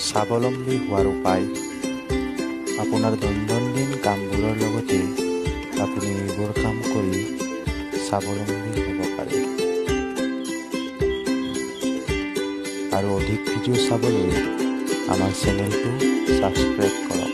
স্বাৱলম্বী হোৱাৰ উপায়। আপোনাৰ দৈনন্দিন কামবোৰৰ লগতে আপুনি এইবোৰ কাম কৰি স্বাৱলম্বী হ'ব পাৰে। আৰু অধিক ভিডিঅ' চাবলৈ আমাৰ চেনেলটো ছাবস্ক্ৰাইব কৰক।